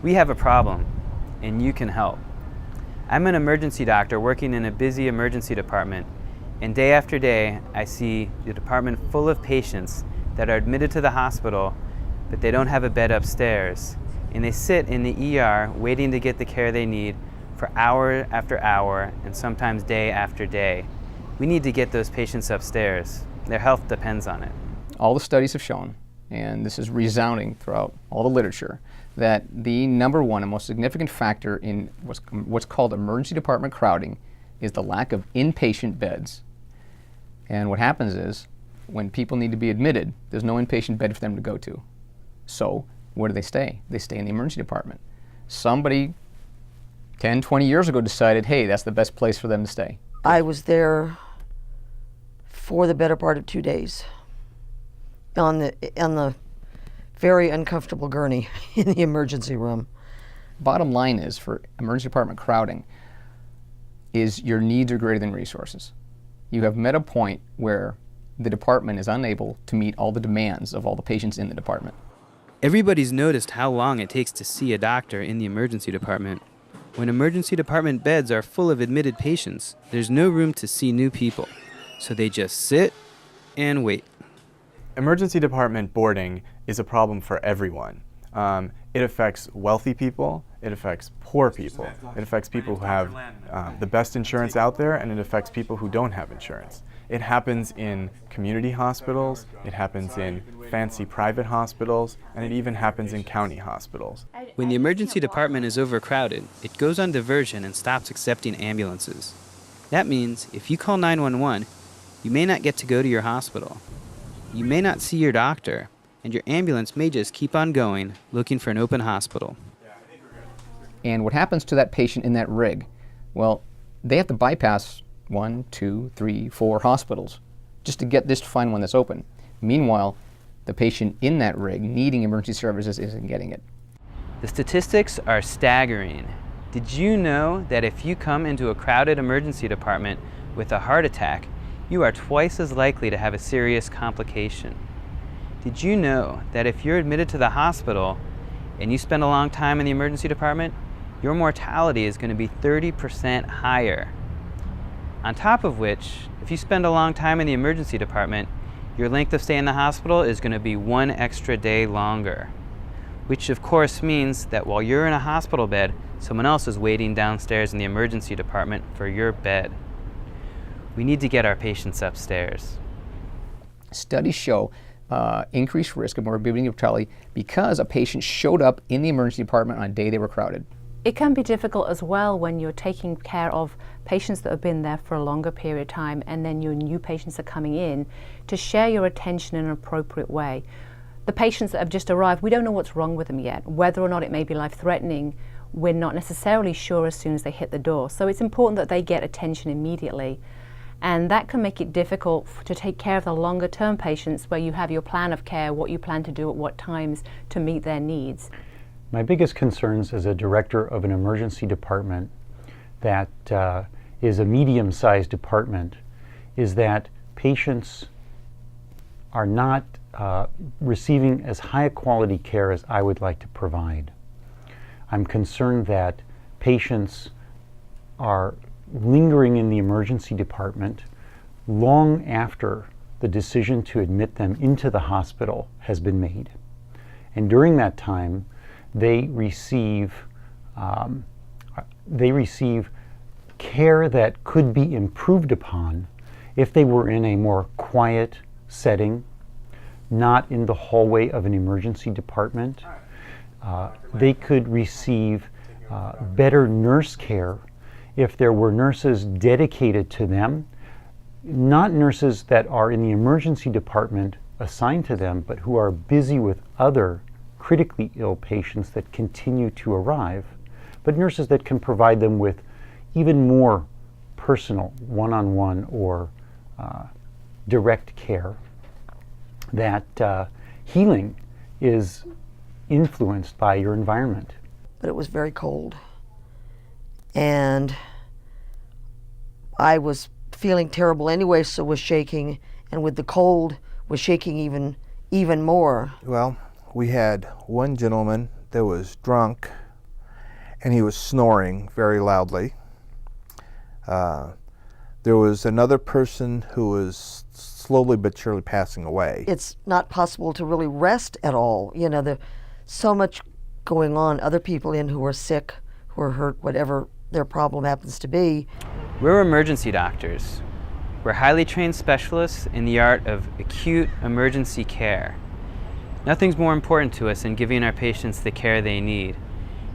We have a problem, and you can help. I'm an emergency doctor working in a busy emergency department, and day after day I see the department full of patients that are admitted to the hospital, but they don't have a bed upstairs, and they sit in the ER waiting to get the care they need for hour after hour and sometimes day after day. We need to get those patients upstairs. Their health depends on it. All the studies have shown, and this is resounding throughout all the literature, that the number one and most significant factor in what's called emergency department crowding is the lack of inpatient beds. And what happens is, when people need to be admitted, there's no inpatient bed for them to go to. So where do they stay? They stay in the emergency department. Somebody 10, 20 years ago decided, hey, that's the best place for them to stay. I was there for the better part of 2 days on the very uncomfortable gurney in the emergency room. Bottom line is, for emergency department crowding, is your needs are greater than resources. You have met a point where the department is unable to meet all the demands of all the patients in the department. Everybody's noticed how long it takes to see a doctor in the emergency department. When emergency department beds are full of admitted patients, there's no room to see new people, so they just sit and wait. Emergency department boarding is a problem for everyone. It affects wealthy people, it affects poor people, it affects people who have the best insurance out there, and it affects people who don't have insurance. It happens in community hospitals, it happens in fancy private hospitals, and it even happens in county hospitals. When the emergency department is overcrowded, it goes on diversion and stops accepting ambulances. That means if you call 911, you may not get to go to your hospital. You may not see your doctor, and your ambulance may just keep on going, looking for an open hospital. And what happens to that patient in that rig? Well, they have to bypass 1, 2, 3, 4 hospitals just to find one that's open. Meanwhile, the patient in that rig needing emergency services isn't getting it. The statistics are staggering. Did you know that if you come into a crowded emergency department with a heart attack, you are twice as likely to have a serious complication? Did you know that if you're admitted to the hospital and you spend a long time in the emergency department, your mortality is going to be 30% higher? On top of which, if you spend a long time in the emergency department, your length of stay in the hospital is going to be 1 extra day longer. Which of course means that while you're in a hospital bed, someone else is waiting downstairs in the emergency department for your bed. We need to get our patients upstairs. Studies show increased risk of morbidity and mortality because a patient showed up in the emergency department on a day they were crowded. It can be difficult as well when you're taking care of patients that have been there for a longer period of time, and then your new patients are coming in, to share your attention in an appropriate way. The patients that have just arrived, we don't know what's wrong with them yet. Whether or not it may be life-threatening, we're not necessarily sure as soon as they hit the door. So it's important that they get attention immediately. And that can make it difficult to take care of the longer term patients, where you have your plan of care, what you plan to do at what times to meet their needs. My biggest concerns as a director of an emergency department that is a medium-sized department is that patients are not receiving as high a quality care as I would like to provide. I'm concerned that patients are lingering in the emergency department long after the decision to admit them into the hospital has been made. And during that time, they receive care that could be improved upon if they were in a more quiet setting, not in the hallway of an emergency department. They could receive better nurse care if there were nurses dedicated to them, not nurses that are in the emergency department assigned to them, but who are busy with other critically ill patients that continue to arrive, but nurses that can provide them with even more personal, one-on-one or direct care. That healing is influenced by your environment. But it was very cold. And I was feeling terrible anyway, so was shaking, and with the cold was shaking even more. Well, we had one gentleman that was drunk and he was snoring very loudly. There was another person who was slowly but surely passing away. It's not possible to really rest at all. You know, there's so much going on. Other people in who are sick, who are hurt, whatever their problem happens to be. We're emergency doctors. We're highly trained specialists in the art of acute emergency care. Nothing's more important to us than giving our patients the care they need.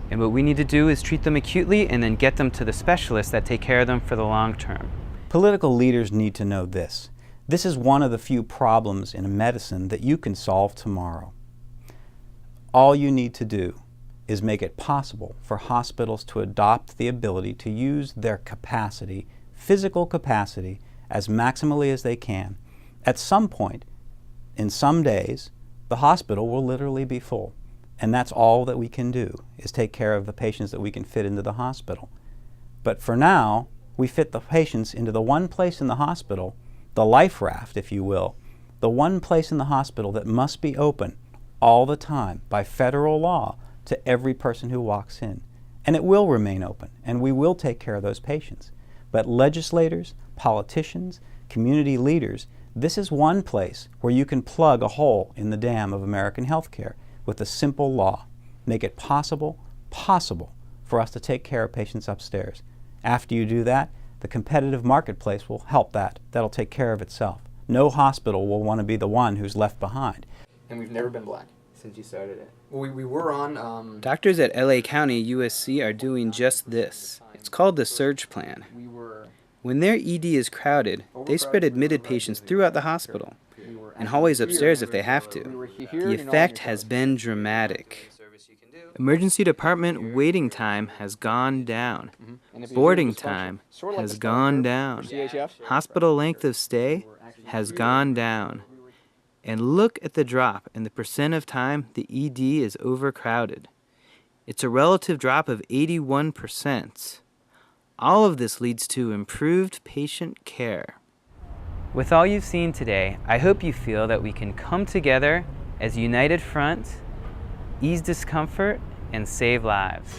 And what we need to do is treat them acutely and then get them to the specialists that take care of them for the long term. Political leaders need to know this. This is one of the few problems in medicine that you can solve tomorrow. All you need to do is make it possible for hospitals to adopt the ability to use their capacity, physical capacity, as maximally as they can. At some point, in some days, the hospital will literally be full. And that's all that we can do, is take care of the patients that we can fit into the hospital. But for now, we fit the patients into the one place in the hospital, the life raft, if you will, the one place in the hospital that must be open all the time by federal law to every person who walks in. And it will remain open, and we will take care of those patients. But legislators, politicians, community leaders, this is one place where you can plug a hole in the dam of American healthcare with a simple law. Make it possible for us to take care of patients upstairs. After you do that, the competitive marketplace will help that. That'll take care of itself. No hospital will want to be the one who's left behind. And we've never been black. Since you started it. Well, we were on... Doctors at LA County, USC are doing just this. It's called the Surge Plan. When their ED is crowded, they spread admitted patients throughout the hospital, and hallways upstairs if they have to. The effect has been dramatic. Emergency department waiting time has gone down. Boarding time has gone down. Hospital length of stay has gone down. And look at the drop in the percent of time the ED is overcrowded. It's a relative drop of 81%. All of this leads to improved patient care. With all you've seen today, I hope you feel that we can come together as a united front, ease discomfort, and save lives.